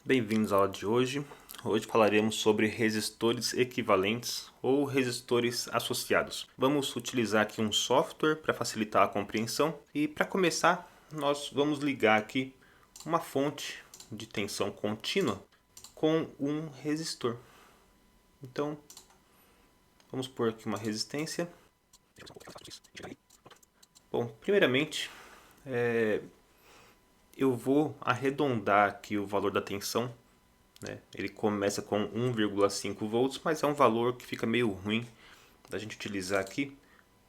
Bem-vindos à aula de hoje. Hoje falaremos sobre resistores equivalentes ou resistores associados. Vamos utilizar aqui um software para facilitar a compreensão e para começar nós vamos ligar aqui uma fonte de tensão contínua com um resistor. Então vamos pôr aqui uma resistência. Bom, primeiramente eu vou arredondar aqui o valor da tensão, né? Ele começa com 1,5 volts, mas é um valor que fica meio ruim da gente utilizar aqui,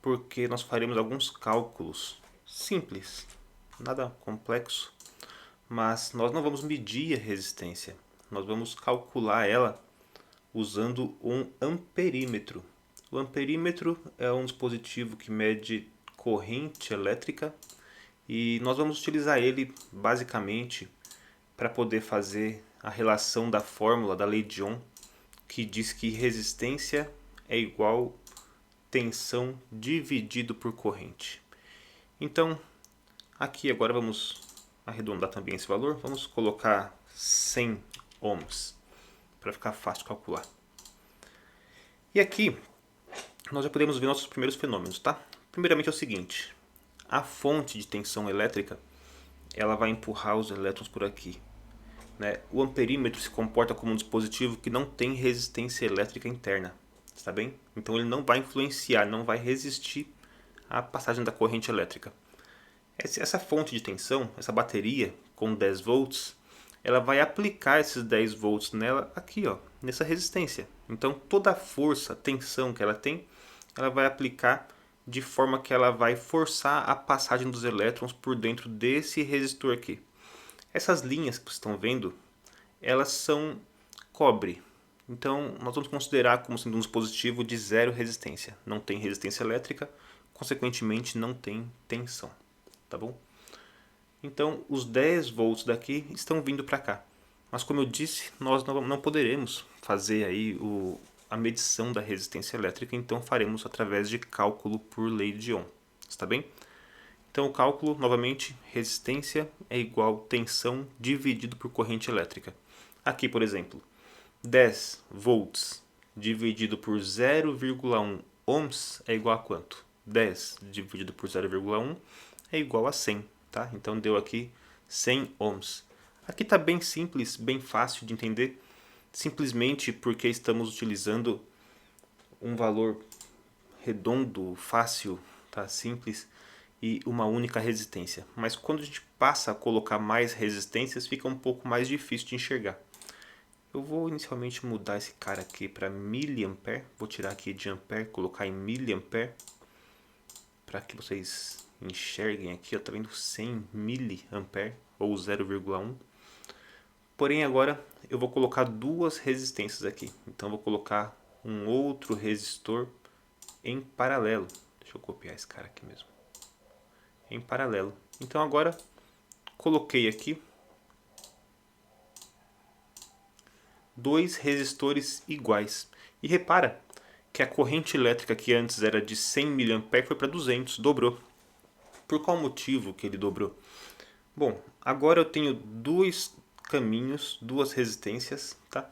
porque nós faremos alguns cálculos simples, nada complexo, mas nós não vamos medir a resistência, nós vamos calcular ela usando um amperímetro. O amperímetro é um dispositivo que mede corrente elétrica e nós vamos utilizar ele basicamente para poder fazer a relação da fórmula da lei de Ohm, que diz que resistência é igual tensão dividido por corrente. Então, aqui agora vamos arredondar também esse valor, vamos colocar 100 ohms, para ficar fácil de calcular. E aqui, nós já podemos ver nossos primeiros fenômenos, tá? Primeiramente é o seguinte, a fonte de tensão elétrica, ela vai empurrar os elétrons por aqui. O amperímetro se comporta como um dispositivo que não tem resistência elétrica interna, está bem? Então ele não vai influenciar, não vai resistir à passagem da corrente elétrica. Essa fonte de tensão, essa bateria com 10 volts, ela vai aplicar esses 10 volts nela aqui, ó, nessa resistência. Então toda a força, a tensão que ela tem, ela vai aplicar de forma que ela vai forçar a passagem dos elétrons por dentro desse resistor aqui. Essas linhas que vocês estão vendo, elas são cobre. Então nós vamos considerar como sendo um dispositivo de zero resistência. Não tem resistência elétrica, consequentemente não tem tensão. Tá bom? Então os 10 volts daqui estão vindo para cá. Mas como eu disse, nós não poderemos fazer aí a medição da resistência elétrica, então faremos através de cálculo por lei de Ohm. Está bem? Então o cálculo, novamente, resistência é igual tensão dividido por corrente elétrica. Aqui, por exemplo, 10 volts dividido por 0,1 ohms é igual a quanto? 10 dividido por 0,1 é igual a 100, tá? Então deu aqui 100 ohms. Aqui está bem simples, bem fácil de entender, simplesmente porque estamos utilizando um valor redondo, fácil, tá? Simples, e uma única resistência. Mas quando a gente passa a colocar mais resistências, fica um pouco mais difícil de enxergar. Eu vou inicialmente mudar esse cara aqui para miliampere. Vou tirar aqui de ampere, colocar em miliampere, para que vocês enxerguem aqui. Está vendo 100 miliampere ou 0,1. Porém agora eu vou colocar duas resistências aqui. Então vou colocar um outro resistor em paralelo. Deixa eu copiar esse cara aqui mesmo. Em paralelo. Então agora coloquei aqui dois resistores iguais. E repara que a corrente elétrica que antes era de 100 mA foi para 200, dobrou. Por qual motivo que ele dobrou? Bom, agora eu tenho dois caminhos, duas resistências, tá?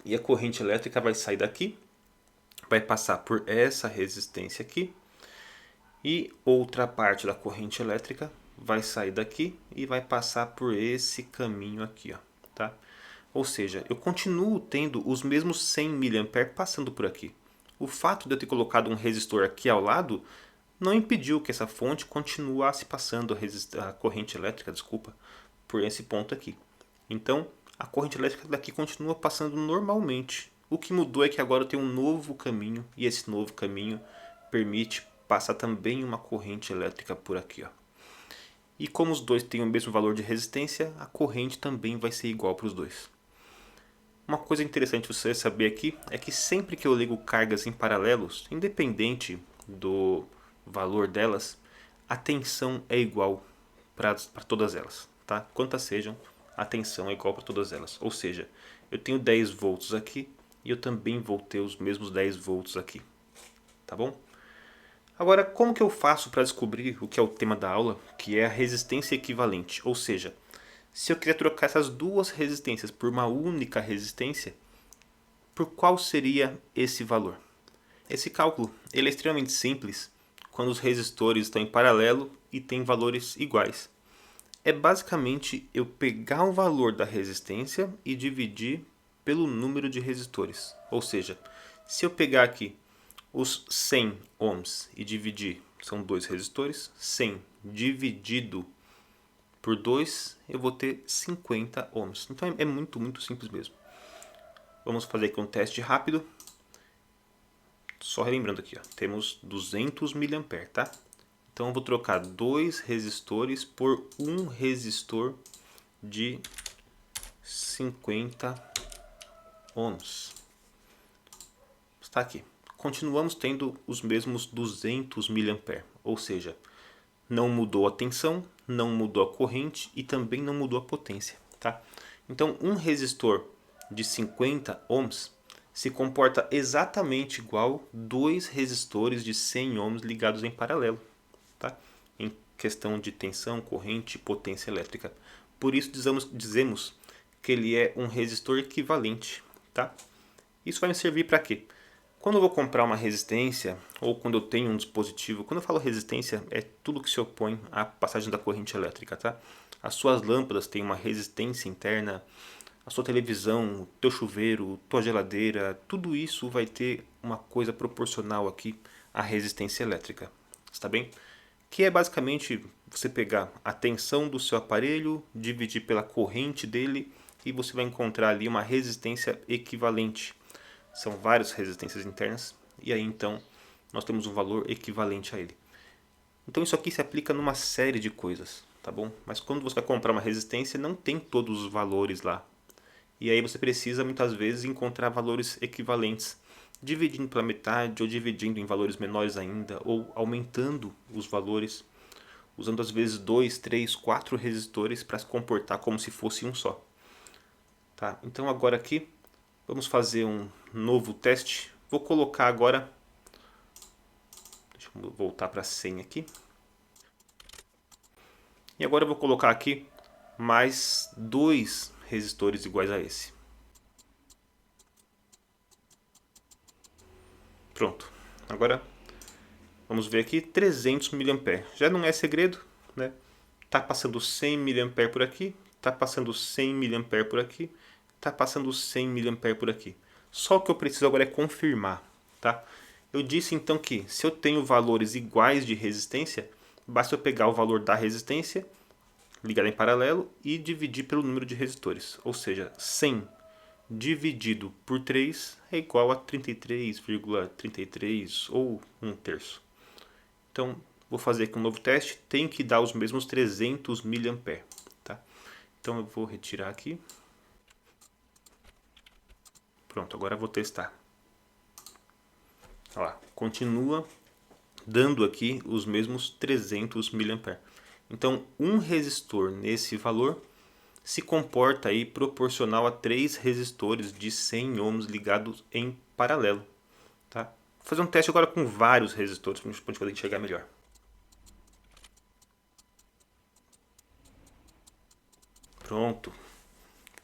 E a corrente elétrica vai sair daqui, vai passar por essa resistência aqui, e outra parte da corrente elétrica vai sair daqui e vai passar por esse caminho aqui, ó, tá? Ou seja, eu continuo tendo os mesmos 100 mA passando por aqui. O fato de eu ter colocado um resistor aqui ao lado não impediu que essa fonte continuasse passando a corrente elétrica, desculpa, por esse ponto aqui. Então, a corrente elétrica daqui continua passando normalmente. O que mudou é que agora eu tenho um novo caminho, e esse novo caminho permite passar também uma corrente elétrica por aqui, ó. E como os dois têm o mesmo valor de resistência, a corrente também vai ser igual para os dois. Uma coisa interessante você saber aqui é que sempre que eu ligo cargas em paralelos, independente do valor delas, a tensão é igual para todas elas, tá? Quantas sejam, a tensão é igual para todas elas. Ou seja, eu tenho 10 volts aqui e eu também vou ter os mesmos 10 volts aqui, tá bom? Agora, como que eu faço para descobrir o que é o tema da aula, que é a resistência equivalente? Ou seja, Se eu quiser trocar essas duas resistências por uma única resistência, por qual seria esse valor? Esse cálculo ele é extremamente simples quando os resistores estão em paralelo e têm valores iguais. É basicamente eu pegar o valor da resistência e dividir pelo número de resistores. Ou seja, se eu pegar aqui os 100 ohms e dividir, são dois resistores, 100 dividido por 2, eu vou ter 50 ohms. Então é muito, muito simples mesmo. Vamos fazer aqui um teste rápido. Só relembrando aqui, ó, temos 200 mA, tá? Então eu vou trocar dois resistores por um resistor de 50 ohms. Está aqui. Continuamos tendo os mesmos 200 mA, ou seja, não mudou a tensão, não mudou a corrente e também não mudou a potência, tá? Então um resistor de 50 ohms se comporta exatamente igual dois resistores de 100 ohms ligados em paralelo, tá? Em questão de tensão, corrente e potência elétrica. Por isso dizemos que ele é um resistor equivalente, tá? Isso vai me servir para quê? Quando eu vou comprar uma resistência ou quando eu tenho um dispositivo, quando eu falo resistência é tudo que se opõe à passagem da corrente elétrica, tá? As suas lâmpadas têm uma resistência interna, a sua televisão, o teu chuveiro, tua geladeira, tudo isso vai ter uma coisa proporcional aqui à resistência elétrica, está bem? Que é basicamente você pegar a tensão do seu aparelho, dividir pela corrente dele e você vai encontrar ali uma resistência equivalente. São várias resistências internas e aí então nós temos um valor equivalente a ele. Então isso aqui se aplica numa série de coisas, tá bom? Mas quando você vai comprar uma resistência não tem todos os valores lá. E aí você precisa muitas vezes encontrar valores equivalentes, dividindo pela metade ou dividindo em valores menores ainda, ou aumentando os valores, usando às vezes 2, 3, 4 resistores para se comportar como se fosse um só. Tá? Então agora aqui vamos fazer um novo teste. Vou colocar agora, deixa eu voltar para a senha aqui. E agora eu vou colocar aqui mais dois resistores iguais a esse. Pronto. Agora vamos ver aqui 300 mA. Já não é segredo, né? Tá passando 100 mA por aqui, tá passando 100 mA por aqui, tá passando 100 mA por aqui. Só o que eu preciso agora é confirmar, tá? Eu disse então que se eu tenho valores iguais de resistência, basta eu pegar o valor da resistência, ligar em paralelo e dividir pelo número de resistores. Ou seja, 100 dividido por 3 é igual a 33,33 ou 1/3. Então, vou fazer aqui um novo teste. Tem que dar os mesmos 300 mA. Tá? Então, eu vou retirar aqui. Pronto, agora eu vou testar. Olha lá, continua dando aqui os mesmos 300 mA. Então, um resistor nesse valor se comporta aí proporcional a 3 resistores de 100 ohms ligados em paralelo. Tá? Vou fazer um teste agora com vários resistores para a gente poder enxergar melhor. Pronto.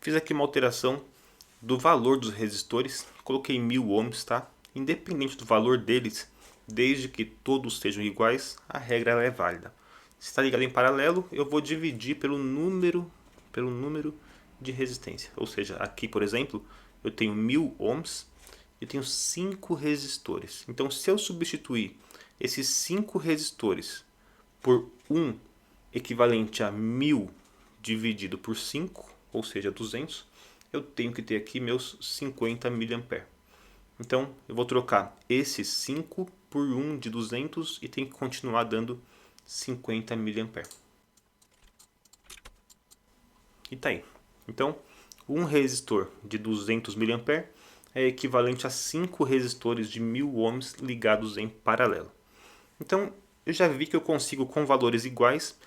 Fiz aqui uma alteração do valor dos resistores. Coloquei 1000 ohms, tá? Independente do valor deles, desde que todos sejam iguais, a regra é válida. Se está ligado em paralelo, eu vou dividir pelo número de resistência. Ou seja, aqui, por exemplo, eu tenho 1000 ohms e tenho 5 resistores. Então, se eu substituir esses 5 resistores por um equivalente a 1000 dividido por 5, ou seja, 200, eu tenho que ter aqui meus 50 mA. Então, eu vou trocar esses 5 por 1 de 200 e tem que continuar dando 50 mA. E tá aí. Então, um resistor de 200 mA é equivalente a 5 resistores de 1000 ohms ligados em paralelo. Então, eu já vi que eu consigo, com valores iguais,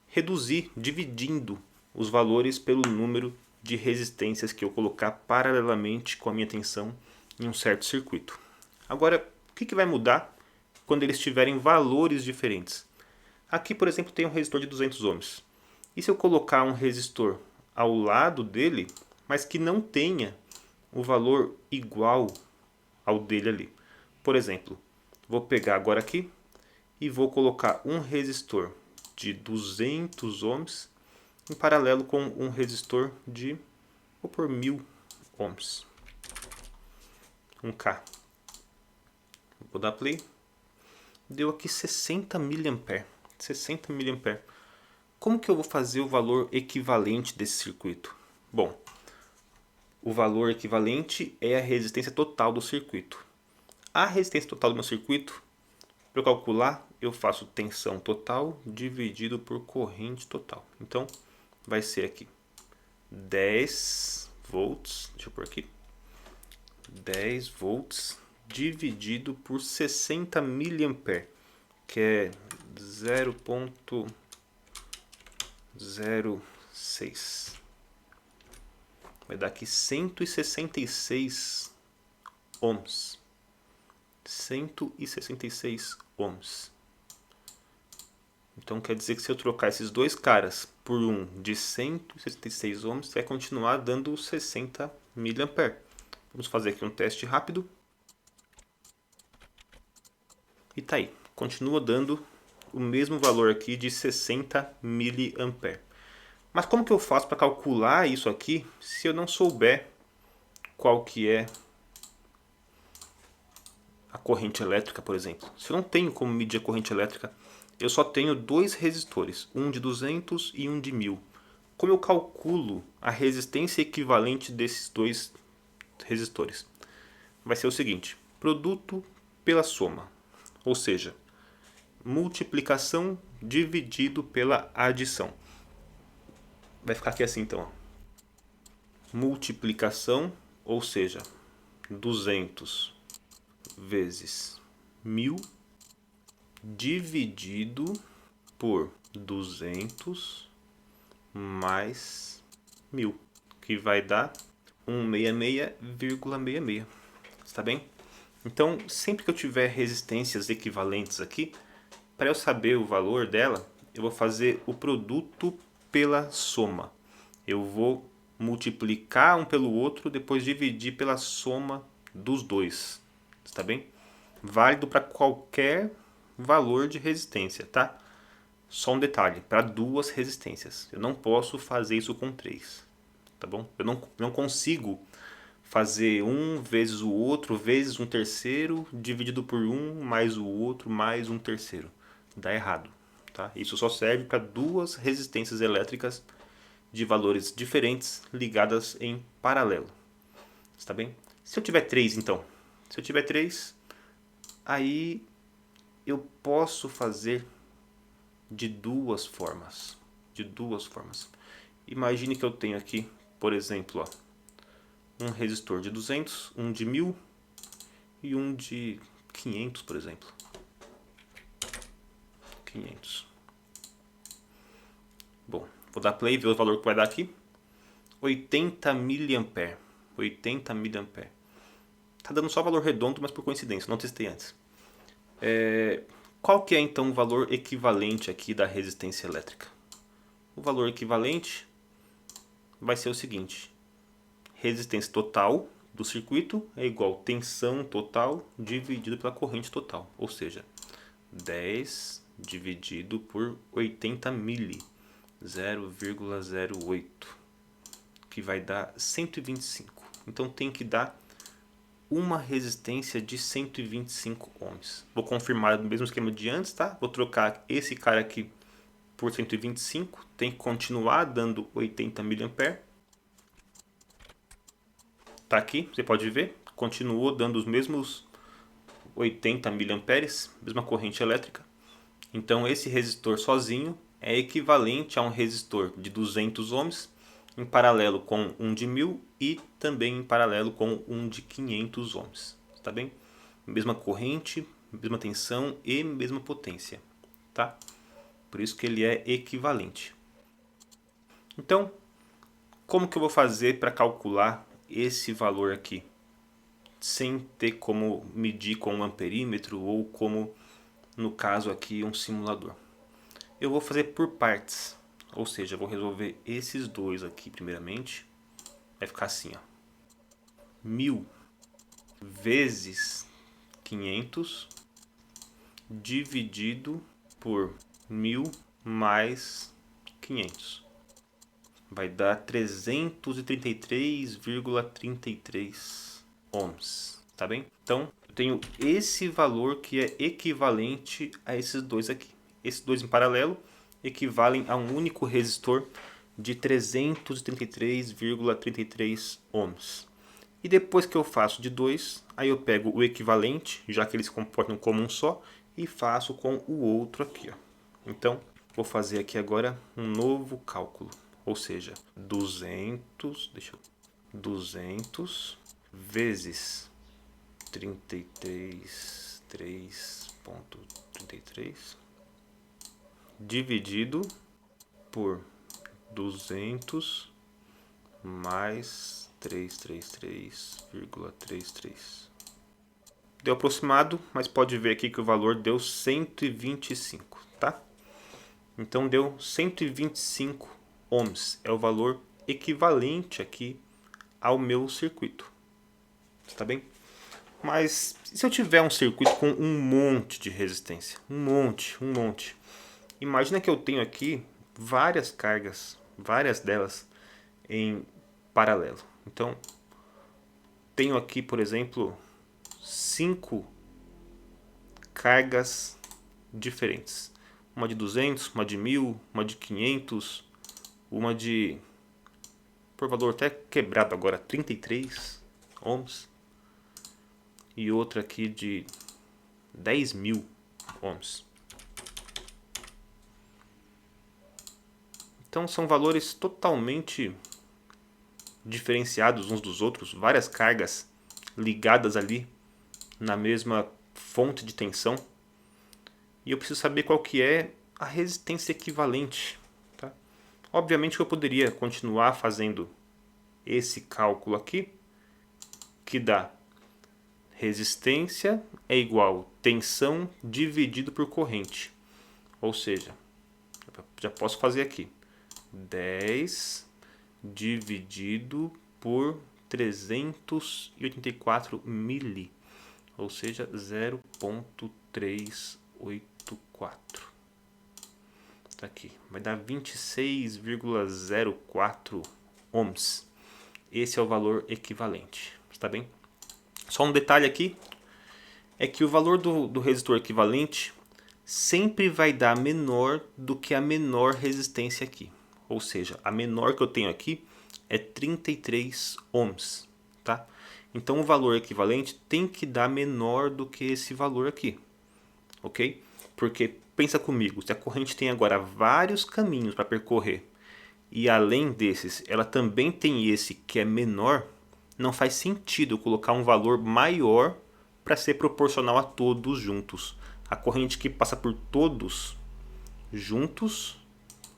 reduzir dividindo os valores pelo número de resistências que eu colocar paralelamente com a minha tensão em um certo circuito. Agora, o que vai mudar quando eles tiverem valores diferentes? Aqui, por exemplo, tem um resistor de 200 ohms. E se eu colocar um resistor ao lado dele, mas que não tenha o valor igual ao dele ali. Por exemplo, vou pegar agora aqui e vou colocar um resistor de 200 ohms em paralelo com um resistor de, vou pôr 1000 ohms. 1K. Vou dar play. Deu aqui 60 mA. 60 mA. Como que eu vou fazer o valor equivalente desse circuito? Bom, o valor equivalente é a resistência total do circuito. A resistência total do meu circuito, para eu calcular, eu faço tensão total dividido por corrente total. Então, vai ser aqui 10 volts, deixa eu pôr aqui, 10 volts dividido por 60 mA, que é 0,06. Vai dar aqui 166 ohms. 166 ohms. Então quer dizer que se eu trocar esses dois caras por um de 166 ohms, vai continuar dando 60 mA. Vamos fazer aqui um teste rápido. E tá aí, continua dando o mesmo valor aqui de 60 mA. Mas como que eu faço para calcular isso aqui se eu não souber qual que é a corrente elétrica, por exemplo? Se eu não tenho como medir a corrente elétrica, eu só tenho dois resistores, um de 200 e um de 1000. Como eu calculo a resistência equivalente desses dois resistores? Vai ser o seguinte, produto pela soma, ou seja, multiplicação dividido pela adição. Vai ficar aqui assim então, ó. Multiplicação, ou seja, 200 vezes 1000 dividido por 200 mais 1000, que vai dar 166,66. Está bem? Então, sempre que eu tiver resistências equivalentes aqui, para eu saber o valor dela, eu vou fazer o produto pela soma. Eu vou multiplicar um pelo outro, depois dividir pela soma dos dois. Está bem? Válido para qualquer valor de resistência, tá? Só um detalhe, para duas resistências. Eu não posso fazer isso com três, tá bom? Eu não consigo fazer um vezes o outro, vezes um terceiro, dividido por um, mais o outro, mais um terceiro. Dá errado, tá? Isso só serve para duas resistências elétricas de valores diferentes ligadas em paralelo. Está bem? Se eu tiver três, então. Se eu tiver três, aí eu posso fazer de duas formas. De duas formas. Imagine que eu tenho aqui, por exemplo, ó, um resistor de 200, um de 1000 e um de 500, por exemplo. 500. Bom, vou dar play e ver o valor que vai dar aqui. 80 mA. 80 mA. Tá dando só valor redondo, mas por coincidência, não testei antes. Qual que é então o valor equivalente aqui da resistência elétrica? O valor equivalente vai ser o seguinte: resistência total do circuito é igual a tensão total dividido pela corrente total, ou seja, 10 dividido por 80 mili, 0,08, que vai dar 125. Então tem que dar uma resistência de 125 ohms. Vou confirmar no mesmo esquema de antes, tá? Vou trocar esse cara aqui por 125, tem que continuar dando 80 mA. Tá aqui, você pode ver, continuou dando os mesmos 80 mA, mesma corrente elétrica. Então esse resistor sozinho é equivalente a um resistor de 200 ohms em paralelo com um de 1000 e também em paralelo com um de 500 ohms. Tá bem? Mesma corrente, mesma tensão e mesma potência. Tá? Por isso que ele é equivalente. Então, como que eu vou fazer para calcular esse valor aqui? Sem ter como medir com um amperímetro ou como, no caso aqui, um simulador. Eu vou fazer por partes. Ou seja, eu vou resolver esses dois aqui primeiramente. Vai ficar assim, ó. 1000 vezes 500 dividido por 1000 mais 500. Vai dar 333,33 ohms, tá bem? Então, eu tenho esse valor que é equivalente a esses dois aqui. Esses dois em paralelo equivalem a um único resistor de 333,33 ohms. E depois que eu faço de 2, aí eu pego o equivalente, já que eles se comportam como um só, e faço com o outro aqui, ó. Então, vou fazer aqui agora um novo cálculo. Ou seja, 200 vezes 333 dividido por 200 mais 333,33. Deu aproximado, mas pode ver aqui que o valor deu 125, tá? Então deu 125 ohms, é o valor equivalente aqui ao meu circuito, tá bem? Mas se eu tiver um circuito com um monte de resistência, um monte, imagina que eu tenho aqui várias cargas, várias delas em paralelo. Então, tenho aqui, por exemplo, 5 cargas diferentes. Uma de 200, uma de 1000, uma de 500, uma de, por valor até quebrado agora, 33 ohms. E outra aqui de 10.000 ohms. Então são valores totalmente diferenciados uns dos outros, várias cargas ligadas ali na mesma fonte de tensão. E eu preciso saber qual que é a resistência equivalente, tá? Obviamente que eu poderia continuar fazendo esse cálculo aqui, que dá resistência é igual tensão dividido por corrente. Ou seja, já posso fazer aqui 10 dividido por 384 mili, ou seja, 0,384. Tá aqui, vai dar 26,04 ohms. Esse é o valor equivalente, está bem? Só um detalhe aqui, é que o valor do resistor equivalente sempre vai dar menor do que a menor resistência aqui. Ou seja, a menor que eu tenho aqui é 33 ohms, tá? Então o valor equivalente tem que dar menor do que esse valor aqui, ok? Porque pensa comigo, se a corrente tem agora vários caminhos para percorrer e além desses ela também tem esse que é menor, não faz sentido eu colocar um valor maior para ser proporcional a todos juntos. A corrente que passa por todos juntos,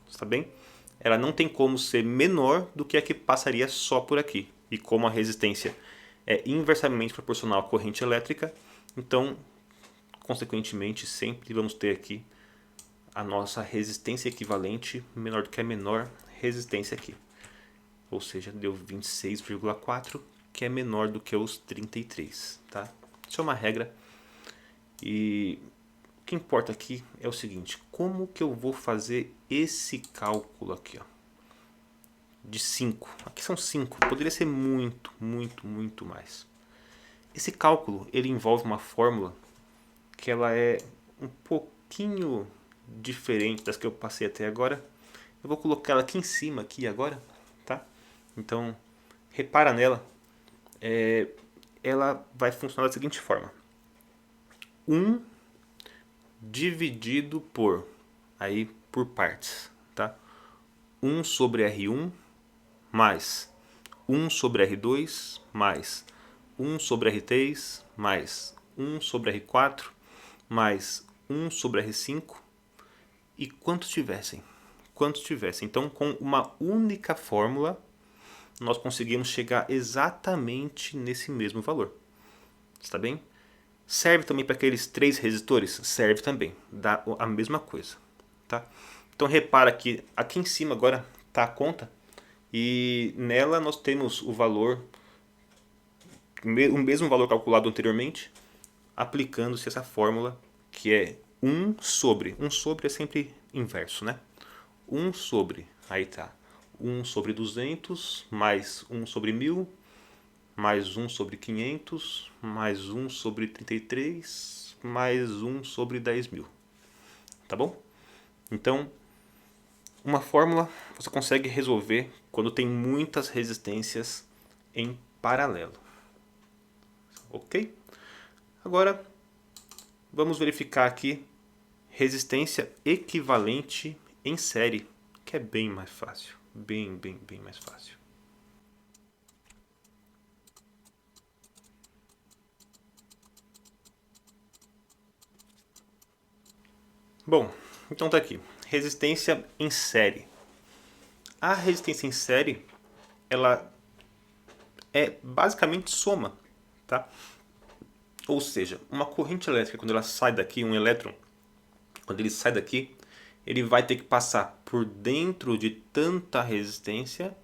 está bem? Ela não tem como ser menor do que a que passaria só por aqui. E como a resistência é inversamente proporcional à corrente elétrica, então, consequentemente, sempre vamos ter aqui a nossa resistência equivalente menor do que a menor resistência aqui. Ou seja, deu 26,4, que é menor do que os 33, tá? Isso é uma regra. E o que importa aqui é o seguinte, como que eu vou fazer esse cálculo aqui, ó, de 5? Aqui são 5, poderia ser muito mais. Esse cálculo, ele envolve uma fórmula que ela é um pouquinho diferente das que eu passei até agora. Eu vou colocar ela aqui em cima, aqui agora, tá? Então, repara nela. Ela vai funcionar da seguinte forma. 1 dividido por, aí por partes, tá? 1 sobre R1 mais 1 sobre R2 mais 1 sobre R3 mais 1 sobre R4 mais 1 sobre R5 e quantos tivessem. Então, com uma única fórmula, nós conseguimos chegar exatamente nesse mesmo valor. Está bem? Serve também para aqueles 3 resistores? Serve também. Dá a mesma coisa. Tá? Então repara que aqui em cima agora está a conta e nela nós temos o valor, o mesmo valor calculado anteriormente, aplicando-se essa fórmula que é 1 sobre. 1 sobre é sempre inverso, né? 1 sobre, aí tá, 1 sobre 200 mais 1 sobre 1000 mais 1 sobre 500 mais 1 sobre 33 mais 1 sobre 10.000. Tá bom? Então, uma fórmula você consegue resolver quando tem muitas resistências em paralelo. Ok? Agora, vamos verificar aqui resistência equivalente em série, que é bem mais fácil. Bem mais fácil. Bom, então tá aqui. Resistência em série. A resistência em série, ela é basicamente soma, tá? Ou seja, uma corrente elétrica, quando ela sai daqui, um elétron, quando ele sai daqui, ele vai ter que passar por dentro de tanta resistência,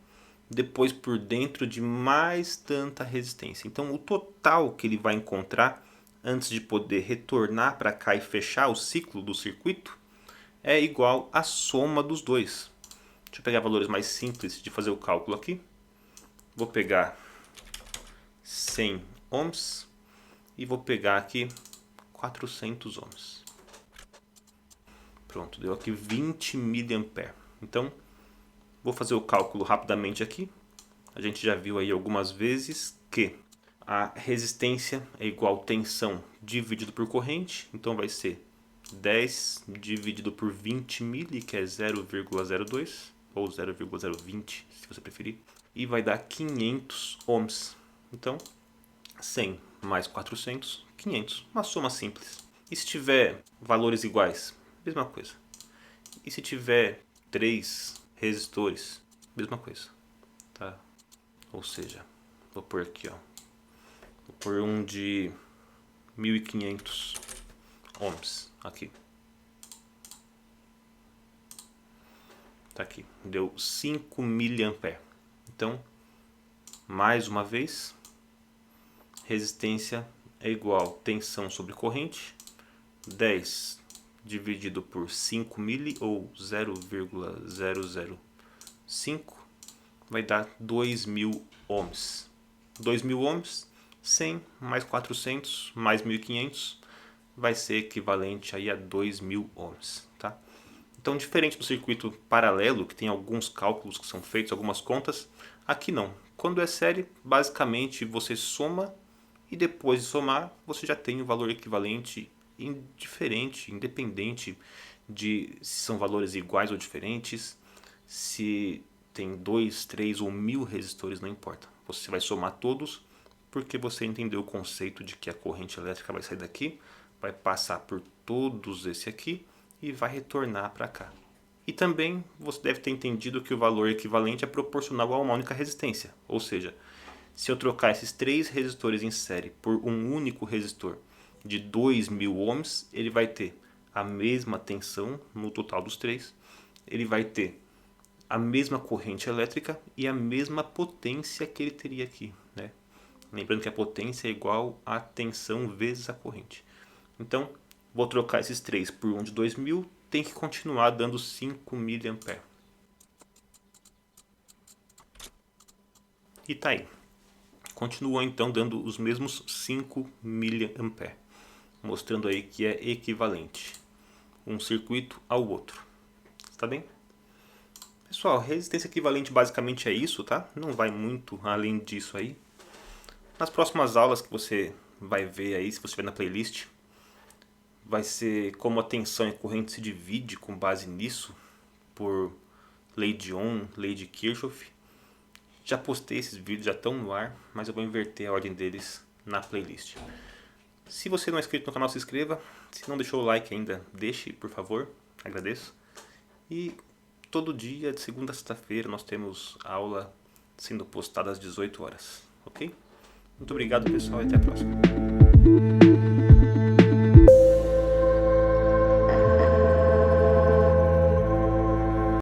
depois por dentro de mais tanta resistência. Então, o total que ele vai encontrar antes de poder retornar para cá e fechar o ciclo do circuito é igual à soma dos dois. Deixa eu pegar valores mais simples de fazer o cálculo aqui. Vou pegar 100 ohms e vou pegar aqui 400 ohms. Pronto, deu aqui 20 mA. Então, vou fazer o cálculo rapidamente aqui. A gente já viu aí algumas vezes que a resistência é igual a tensão dividido por corrente. Então, vai ser 10 dividido por 20 mili, que é 0,02, ou 0,020, se você preferir. E vai dar 500 ohms. Então, 100 mais 400, 500. Uma soma simples. E se tiver valores iguais? Mesma coisa. E se tiver 3 resistores? Mesma coisa. Tá? Ou seja, vou pôr aqui, ó. Vou pôr um de 1500 ohms aqui. Tá aqui. Deu 5 mA. Então, mais uma vez, resistência é igual a tensão sobre corrente, 10 dividido por 5 mili, ou 0,005, vai dar 2.000 ohms. 2.000 ohms, 100 mais 400 mais 1.500, vai ser equivalente aí a 2.000 ohms. Tá? Então, diferente do circuito paralelo, que tem alguns cálculos que são feitos, algumas contas, aqui não. Quando é série, basicamente você soma e depois de somar, você já tem o valor equivalente, indiferente, independente de se são valores iguais ou diferentes, se tem 2, 3 ou 1000 resistores, não importa. Você vai somar todos porque você entendeu o conceito de que a corrente elétrica vai sair daqui, vai passar por todos esse aqui e vai retornar para cá. E também você deve ter entendido que o valor equivalente é proporcional a uma única resistência, ou seja, se eu trocar esses 3 resistores em série por um único resistor de 2.000 ohms, ele vai ter a mesma tensão no total dos 3, ele vai ter a mesma corrente elétrica e a mesma potência que ele teria aqui, né? Lembrando que a potência é igual a tensão vezes a corrente. Então, vou trocar esses 3 por um de 2.000, tem que continuar dando 5 mA. E tá aí. Continua então dando os mesmos 5 mA, mostrando aí que é equivalente um circuito ao outro. Tá bem? Pessoal, resistência equivalente basicamente é isso, tá? Não vai muito além disso aí. Nas próximas aulas que você vai ver aí, se você estiver na playlist, vai ser como a tensão e a corrente se divide com base nisso, por lei de Ohm, lei de Kirchhoff. Já postei esses vídeos, já estão no ar, mas eu vou inverter a ordem deles na playlist. Se você não é inscrito no canal, se inscreva. Se não deixou o like ainda, deixe, por favor. Agradeço. E todo dia, de segunda a sexta-feira, nós temos aula sendo postada às 18 horas. Ok? Muito obrigado, pessoal, e até a próxima.